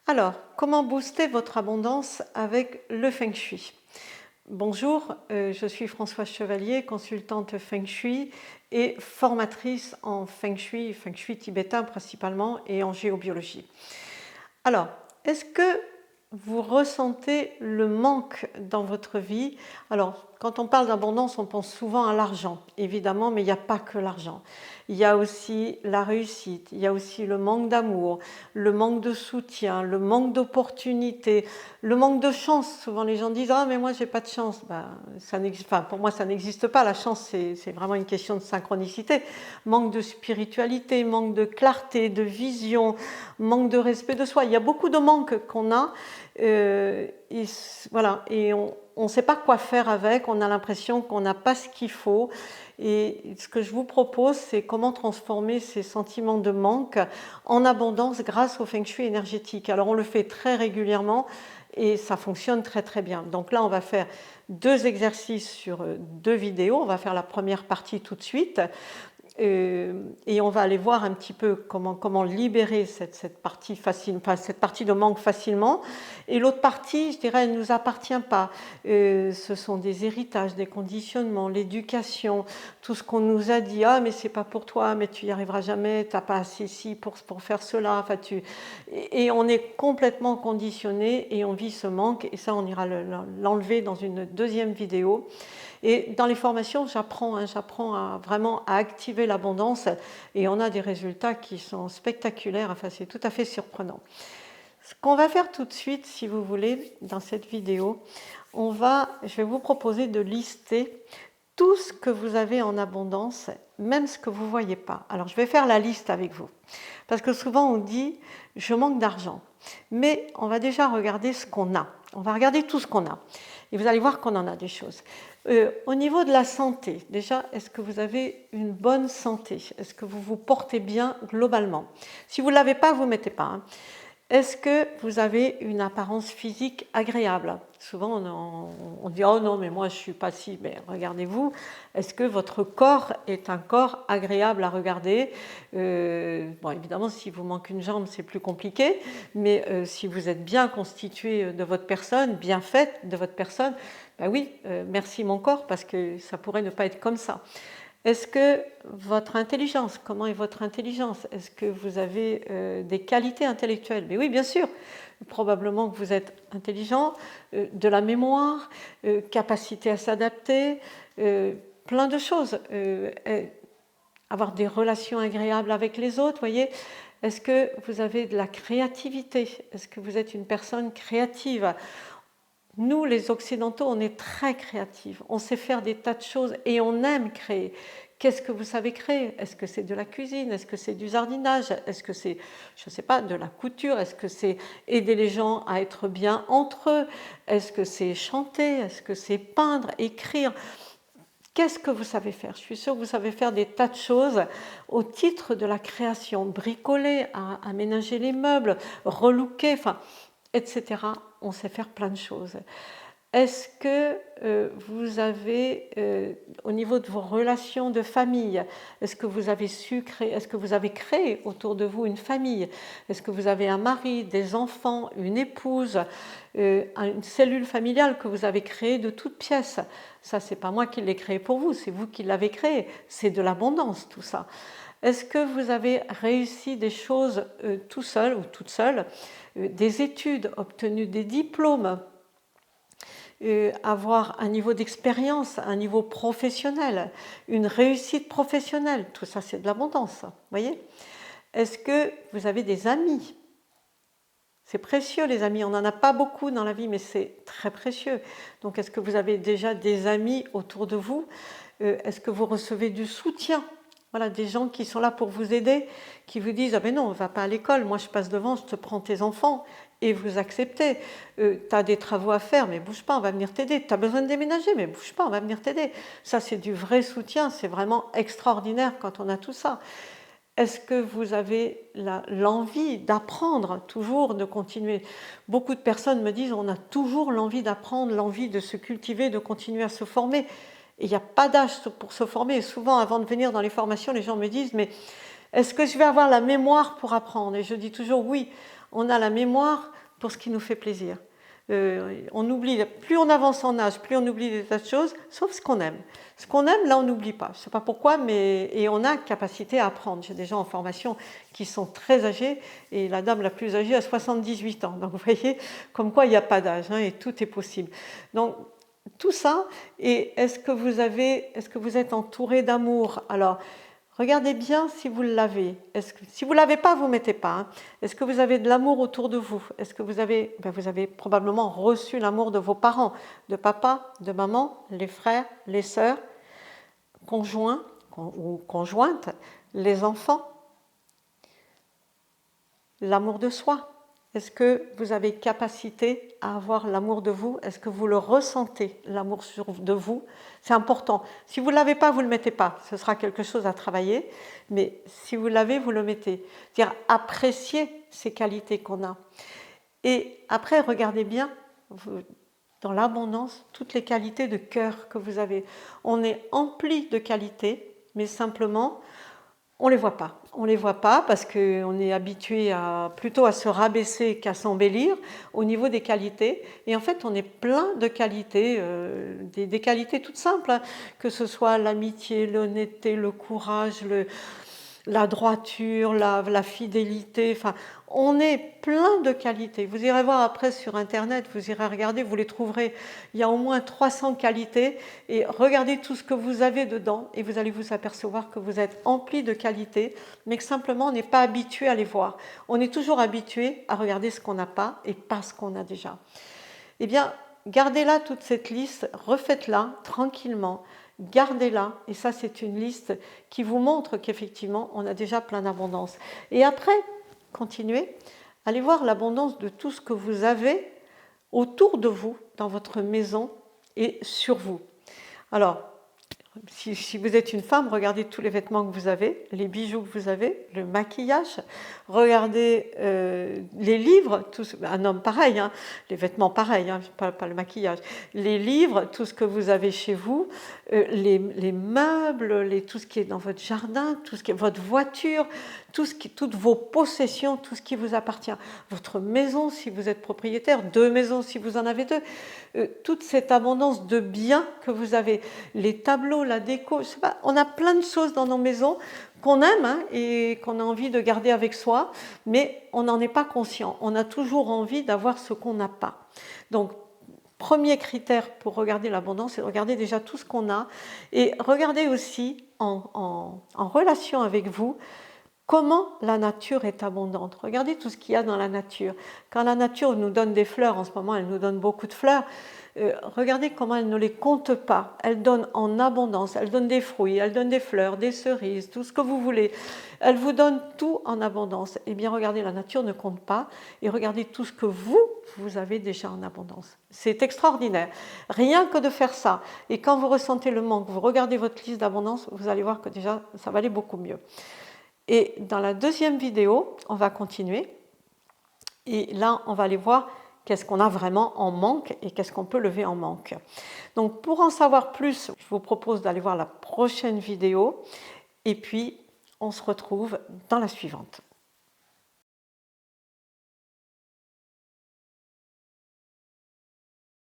Alors, comment booster votre abondance avec le Feng Shui? Bonjour, je suis Françoise Chevalier, consultante Feng Shui et formatrice en Feng Shui tibétain principalement et en géobiologie. Alors, est-ce que vous ressentez le manque dans votre vie? Alors, quand on parle d'abondance, on pense souvent à l'argent, évidemment, mais il n'y a pas que l'argent. Il y a aussi la réussite, il y a aussi le manque d'amour, le manque de soutien, le manque d'opportunités, le manque de chance. Souvent, les gens disent: ah, mais moi, j'ai pas de chance. Ben, pour moi, ça n'existe pas. La chance, c'est vraiment une question de synchronicité. Manque de spiritualité, manque de clarté, de vision, manque de respect de soi. Il y a beaucoup de manques qu'on a. Voilà, et on ne sait pas quoi faire avec. On a l'impression qu'on n'a pas ce qu'il faut. Et ce que je vous propose, c'est comment transformer ces sentiments de manque en abondance grâce au Feng Shui énergétique. Alors, on le fait très régulièrement et ça fonctionne très très bien. Donc là, on va faire 2 exercices sur 2 vidéos. On va faire la première partie tout de suite. Et on va aller voir un petit peu comment libérer cette partie facile, enfin, cette partie de manque facilement. Et l'autre partie, je dirais, elle ne nous appartient pas. Ce sont des héritages, des conditionnements, l'éducation, tout ce qu'on nous a dit. Ah, mais c'est pas pour toi, mais tu y arriveras jamais, tu n'as pas assez ici pour faire cela. Enfin, et on est complètement conditionné et on vit ce manque. Et ça, on ira l'enlever dans une deuxième vidéo. Et dans les formations, j'apprends vraiment à activer l'abondance et on a des résultats qui sont spectaculaires. Enfin, c'est tout à fait surprenant. Ce qu'on va faire tout de suite, si vous voulez, dans cette vidéo, je vais vous proposer de lister tout ce que vous avez en abondance, même ce que vous ne voyez pas. Alors, je vais faire la liste avec vous. Parce que souvent, on dit « je manque d'argent ». Mais on va déjà regarder ce qu'on a. On va regarder tout ce qu'on a. Et vous allez voir qu'on en a des choses. Au niveau de la santé, déjà, est-ce que vous avez une bonne santé? Est-ce que vous vous portez bien globalement? Si vous ne l'avez pas, vous ne mettez pas. Hein. Est-ce que vous avez une apparence physique agréable? Souvent, on dit « oh non, mais moi, je ne suis pas si… » Mais regardez-vous, est-ce que votre corps est un corps agréable à regarder? Bon, évidemment, si vous manque une jambe, c'est plus compliqué, mais si vous êtes bien constitué de votre personne, bien faite de votre personne, ben oui, merci mon corps, parce que ça pourrait ne pas être comme ça. Est-ce que votre intelligence, comment est votre intelligence? Est-ce que vous avez des qualités intellectuelles? Mais oui, bien sûr, probablement que vous êtes intelligent, de la mémoire, capacité à s'adapter, plein de choses. Avoir des relations agréables avec les autres, voyez. Est-ce que vous avez de la créativité? Est-ce que vous êtes une personne créative? Nous, les Occidentaux, on est très créatifs. On sait faire des tas de choses et on aime créer. Qu'est-ce que vous savez créer? Est-ce que c'est de la cuisine? Est-ce que c'est du jardinage? Est-ce que c'est, je ne sais pas, de la couture? Est-ce que c'est aider les gens à être bien entre eux? Est-ce que c'est chanter? Est-ce que c'est peindre, écrire? Qu'est-ce que vous savez faire? Je suis sûre que vous savez faire des tas de choses au titre de la création. Bricoler, aménager les meubles, relooker, enfin, etc. On sait faire plein de choses. Est-ce que vous avez, au niveau de vos relations de famille, est-ce que vous avez est-ce que vous avez créé autour de vous une famille? Est-ce que vous avez un mari, des enfants, une épouse, une cellule familiale que vous avez créée de toutes pièces? Ça, c'est pas moi qui l'ai créé pour vous, c'est vous qui l'avez créé. C'est de l'abondance, tout ça. Est-ce que vous avez réussi des choses tout seul ou toute seule, des études, obtenu des diplômes, avoir un niveau d'expérience, un niveau professionnel, une réussite professionnelle, tout ça c'est de l'abondance, vous voyez? Est-ce que vous avez des amis? C'est précieux les amis, on n'en a pas beaucoup dans la vie, mais c'est très précieux. Donc est-ce que vous avez déjà des amis autour de vous? Est-ce que vous recevez du soutien? Voilà, des gens qui sont là pour vous aider, qui vous disent « Ah ben non, on ne va pas à l'école, moi je passe devant, je te prends tes enfants » et vous acceptez. Tu as des travaux à faire, mais bouge pas, on va venir t'aider. Tu as besoin de déménager, mais bouge pas, on va venir t'aider. Ça, c'est du vrai soutien, c'est vraiment extraordinaire quand on a tout ça. Est-ce que vous avez l'envie d'apprendre, toujours de continuer? Beaucoup de personnes me disent on a toujours l'envie d'apprendre, l'envie de se cultiver, de continuer à se former. Et il n'y a pas d'âge pour se former. Et souvent, avant de venir dans les formations, les gens me disent mais est-ce que je vais avoir la mémoire pour apprendre? Et je dis toujours oui. on a la mémoire pour ce qui nous fait plaisir. On oublie, plus on avance en âge, plus on oublie des tas de choses, sauf ce qu'on aime. Ce qu'on aime, là, on n'oublie pas. Je ne sais pas pourquoi, mais et on a capacité à apprendre. J'ai des gens en formation qui sont très âgés, et la dame la plus âgée a 78 ans. Donc, vous voyez, comme quoi il n'y a pas d'âge, hein, et tout est possible. Donc, tout ça, et est-ce que vous êtes entouré d'amour? Alors, regardez bien si vous l'avez. Si vous ne l'avez pas, vous ne mettez pas. Hein. Est-ce que vous avez de l'amour autour de vous? Est-ce que vous avez probablement reçu l'amour de vos parents, de papa, de maman, les frères, les sœurs, conjoints ou conjointes, les enfants, l'amour de soi. Est-ce que vous avez capacité à avoir l'amour de vous? Est-ce que vous le ressentez, l'amour de vous? C'est important. Si vous ne l'avez pas, vous ne le mettez pas. Ce sera quelque chose à travailler. Mais si vous l'avez, vous le mettez. C'est-à-dire apprécier ces qualités qu'on a. Et après, regardez bien, dans l'abondance, toutes les qualités de cœur que vous avez. On est empli de qualités, mais simplement, on ne les voit pas. On ne les voit pas parce qu'on est habitué plutôt à se rabaisser qu'à s'embellir au niveau des qualités. Et en fait, on est plein de qualités, des qualités toutes simples, hein, que ce soit l'amitié, l'honnêteté, le courage, la droiture, la fidélité, enfin, on est plein de qualités. Vous irez voir après sur Internet, vous irez regarder, vous les trouverez. Il y a au moins 300 qualités et regardez tout ce que vous avez dedans et vous allez vous apercevoir que vous êtes empli de qualités, mais que simplement on n'est pas habitué à les voir. On est toujours habitué à regarder ce qu'on n'a pas et pas ce qu'on a déjà. Eh bien, gardez-la toute cette liste, refaites-la tranquillement. Gardez-la, et ça c'est une liste qui vous montre qu'effectivement on a déjà plein d'abondance. Et après, continuez, allez voir l'abondance de tout ce que vous avez autour de vous, dans votre maison et sur vous. Alors, si vous êtes une femme, regardez tous les vêtements que vous avez, les bijoux que vous avez, le maquillage, regardez les livres, un homme pareil, hein, les vêtements pareils, hein, pas le maquillage, les livres, tout ce que vous avez chez vous, les meubles, tout ce qui est dans votre jardin, tout ce qui est votre voiture, toutes vos possessions, tout ce qui vous appartient, votre maison si vous êtes propriétaire, 2 maisons si vous en avez 2, toute cette abondance de biens que vous avez, les tableaux, la déco, je sais pas, on a plein de choses dans nos maisons qu'on aime hein, et qu'on a envie de garder avec soi, mais on n'en est pas conscient. On a toujours envie d'avoir ce qu'on n'a pas. Donc, premier critère pour regarder l'abondance, c'est de regarder déjà tout ce qu'on a et regarder aussi en relation avec vous comment la nature est abondante. Regardez tout ce qu'il y a dans la nature. Quand la nature nous donne des fleurs, en ce moment elle nous donne beaucoup de fleurs, regardez comment elle ne les compte pas. Elle donne en abondance, elle donne des fruits, elle donne des fleurs, des cerises, tout ce que vous voulez. Elle vous donne tout en abondance. Eh bien regardez, la nature ne compte pas et regardez tout ce que vous avez déjà en abondance. C'est extraordinaire. Rien que de faire ça. Et quand vous ressentez le manque, vous regardez votre liste d'abondance, vous allez voir que déjà ça va aller beaucoup mieux. Et dans la deuxième vidéo, on va continuer. Et là, on va aller voir qu'est-ce qu'on a vraiment en manque et qu'est-ce qu'on peut lever en manque. Donc, pour en savoir plus, je vous propose d'aller voir la prochaine vidéo. Et puis, on se retrouve dans la suivante.